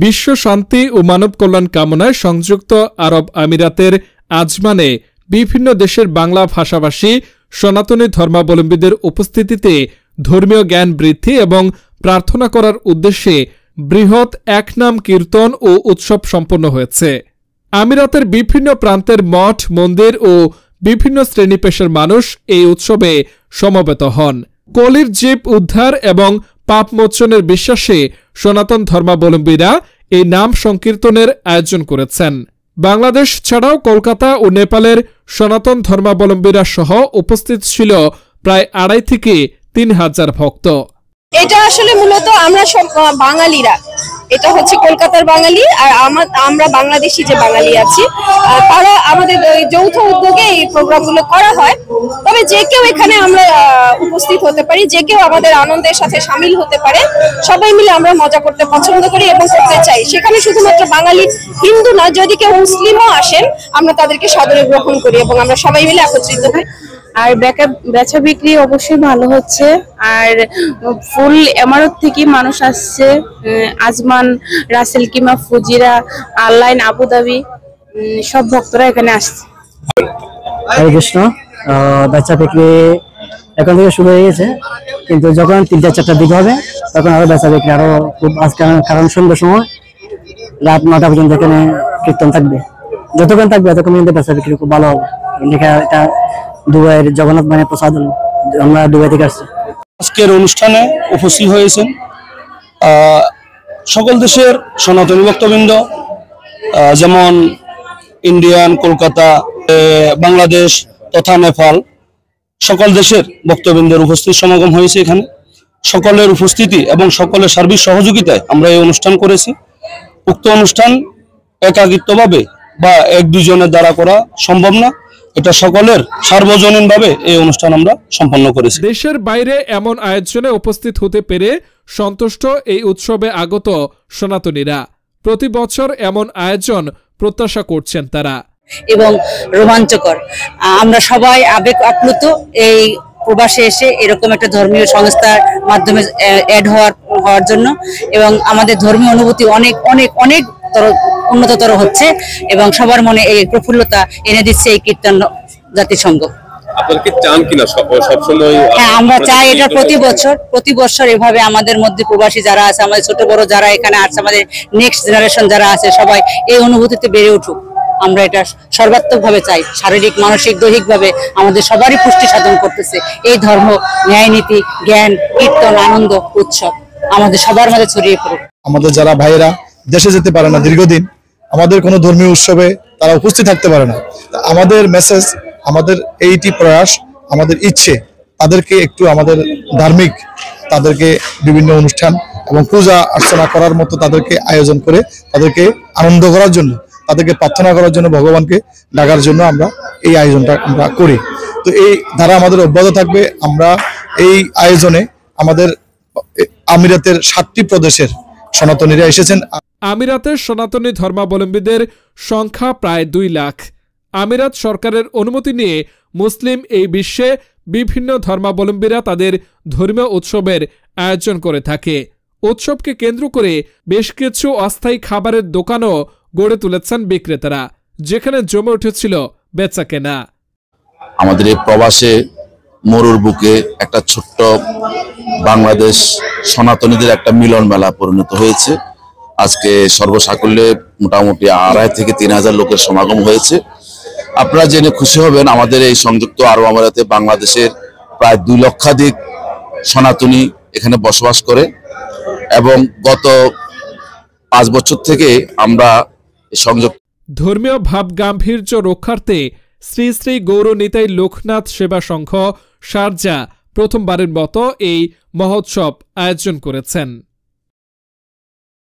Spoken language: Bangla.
বিশ্ব শান্তি ও মানব কল্যাণ কামনায় সংযুক্ত আরব আমিরাতের আজমানে বিভিন্ন দেশের বাংলা ভাষাভাষী সনাতনী ধর্মাবলম্বীদের উপস্থিতিতে ধর্মীয় জ্ঞান বৃদ্ধি এবং প্রার্থনা করার উদ্দেশ্যে বৃহৎ একনাম কীর্তন ও উৎসব সম্পন্ন হয়েছে। আমিরাতের বিভিন্ন প্রান্তের মঠ, মন্দির ও বিভিন্ন শ্রেণী পেশার মানুষ এই উৎসবে সমবেত হন। কলির জীব উদ্ধার এবং পাপ মোচনের বিশ্বাসে সনাতন ধর্মাবলম্বীরা এই নাম সংকীর্তনের আয়োজন করেছেন। বাংলাদেশ ছাড়াও কলকাতা ও নেপালের সনাতন ধর্মাবলম্বীরা সহ উপস্থিত ছিল প্রায় 2,500 থেকে 3,000 ভক্ত। এটা আসলে মূলত আমরা সব বাঙালিরা, এটা হচ্ছে কলকাতার বাঙালি আর আমরা বাংলাদেশি যে বাঙালি আছি তারা আমাদের যৌথ উদ্যোগে এই প্রোগ্রামগুলো করা হয়। তবে যে কেউ এখানে আমরা উপস্থিত হতে পারি, যে কেউ আমাদের আনন্দের সাথে সামিল হতে পারে। সবাই মিলে আমরা মজা করতে পছন্দ করি এবং করতে চাই। সেখানে শুধুমাত্র বাঙালি, হিন্দু না, যদি কেউ মুসলিমও আসেন আমরা তাদেরকে সাদরে গ্রহণ করি এবং আমরা সবাই মিলে একত্রিত হই। আর বেচা বিক্রি অবশ্যই ভালো হচ্ছে। আর ফুল এমারত থেকে মানুষ আসছে, আজমান, রাসেল কিমা, ফুজিরা, আনলাইন, আবুধাবি, সব ভক্তরা এখানে আসছে। হরে কৃষ্ণ। বেচা বিক্রি এখন থেকে শুরু হয়ে গেছে, কিন্তু যখন 3-4টার দিকে হবে তখন আরো বেচা বিক্রি আরো খুব কারণ সন্ধ্যার সময় রাত 9টা পর্যন্ত এখানে কীর্তন থাকবে। যতক্ষণ থাকবে ততক্ষণ পর্যন্ত বেচা বিক্রি খুব ভালো হবে। এটা দুবাইয়ের জগন্নাথ মানে প্রসাদ, আমরা দুবাই থেকে আসছি। আজকের অনুষ্ঠানে উপস্থিত হয়েছেন সকল দেশের সনাতনী ভক্তবৃন্দ, যেমন ইন্ডিয়ান, কলকাতা, বাংলাদেশ তথা নেপাল, সকল দেশের ভক্তবৃন্দের উপস্থিত সমাগম হয়েছে। এখানে সকলের উপস্থিতি এবং সকলের সার্বিক সহযোগিতায় আমরা এই অনুষ্ঠান করেছি। উক্ত অনুষ্ঠান একাকিত্বভাবে বা 1-2 জনের দ্বারা করা সম্ভব না, এটা সকলের সার্বজনীনভাবে এই অনুষ্ঠান আমরা সম্পন্ন করেছি। দেশের বাইরে এমন আয়োজনে উপস্থিত হতে পেরে সন্তুষ্ট এই উৎসবে আগত সনাতনীরা প্রতি বছর এমন আয়োজন প্রত্যাশা করছেন তারা। এবং রোমাঞ্চকর, আমরা সবাই আবেগ আপ্লুত এই প্রবাসে এসে এরকম একটা ধর্মীয় সংস্থার মাধ্যমে অ্যাড হওয়ার জন্য, এবং আমাদের ধর্মীয় অনুভূতি অনেক অনেক অনেক উন্নততর হচ্ছে এবং সবার মনে এই প্রফুল্লতা এনে দিচ্ছে এই কীর্তন জাতি সংঘ। আপনারা কি চান কিনা সবসময়? হ্যাঁ, আমরা চাই এটা প্রতি বছর এভাবে আমাদের মধ্যে প্রবাসী যারা আছে, আমাদের ছোট বড় যারা এখানে আছে, আমাদের নেক্সট জেনারেশন যারা আছে, সবাই এই অনুভূতিতে বেড়ে উঠুক। আমরা এটা সর্বাত্মকভাবে চাই। শারীরিক, মানসিক, দৈহিকভাবে আমাদের সবারই পুষ্টি সাধন করতেছে এই ধর্ম, ন্যায় নীতি, জ্ঞান, কীর্তন, আনন্দ, উৎসব আমাদের সবার মাঝে ছড়িয়ে পড়ুক। আমাদের যারা ভাইয়েরা দেশে যেতে পারে না দীর্ঘদিন, আমাদের কোনো ধর্মীয় উৎসবে তারা উপস্থিত থাকতে পারে না, আমাদের মেসেজ, আমাদের এইটি প্রয়াস, আমাদের ইচ্ছে তাদেরকে একটু আমাদের ধার্মিক, তাদেরকে বিভিন্ন অনুষ্ঠান এবং পূজা অর্চনা করার মতো তাদেরকে আয়োজন করে তাদেরকে আনন্দ করার জন্য, তাদেরকে প্রার্থনা করার জন্য, ভগবানকে ডাকার জন্য আমরা এই আয়োজনটা আমরা করি। তো এই ধারা আমাদের অব্যাহত থাকবে। আমরা এই আয়োজনে আমাদের আমিরাতের 7টি প্রদেশের সনাতনীরা এসেছেন। আমিরাতের সনাতনী ধর্মাবলম্বীদের সংখ্যা প্রায় 2 লাখ। আমিরাত সরকারের অনুমতি নিয়ে মুসলিম এই বিশ্বে বিভিন্ন ধর্মাবলম্বীরা তাদের ধর্মীয় উৎসবের আয়োজন করে থাকে। উৎসবকে কেন্দ্র করে বেশ কিছু অস্থায়ী খাবারের দোকানও গড়ে তুলেছেন বিক্রেতারা, যেখানে জমে উঠেছিল বেচা কেনা। আমাদের এই প্রবাসে মরুর বুকে একটা ছোট্ট বাংলাদেশ সনাতনীদের একটা মিলন মেলা পরিণত হয়েছে। আজকে সর্বসাকুল্যে মোটামুটি 2,500 থেকে 3,000 লোকের সমাগম হয়েছে। আপনারা জেনে খুশি হবেন, আমাদের এই সংযুক্ত আরব আমিরাতে বাংলাদেশের প্রায় 2 লক্ষাধিক সনাতনী এখানে বসবাস করে এবং গত 5 বছর থেকে আমরা সংযুক্ত ধর্মীয় ভাব গাম্ভীর্য রক্ষার্থে শ্রী শ্রী গৌরনিতাই লোকনাথ সেবা সংঘ শারজা প্রথমবারের মতো এই মহোৎসব আয়োজন করেছেন।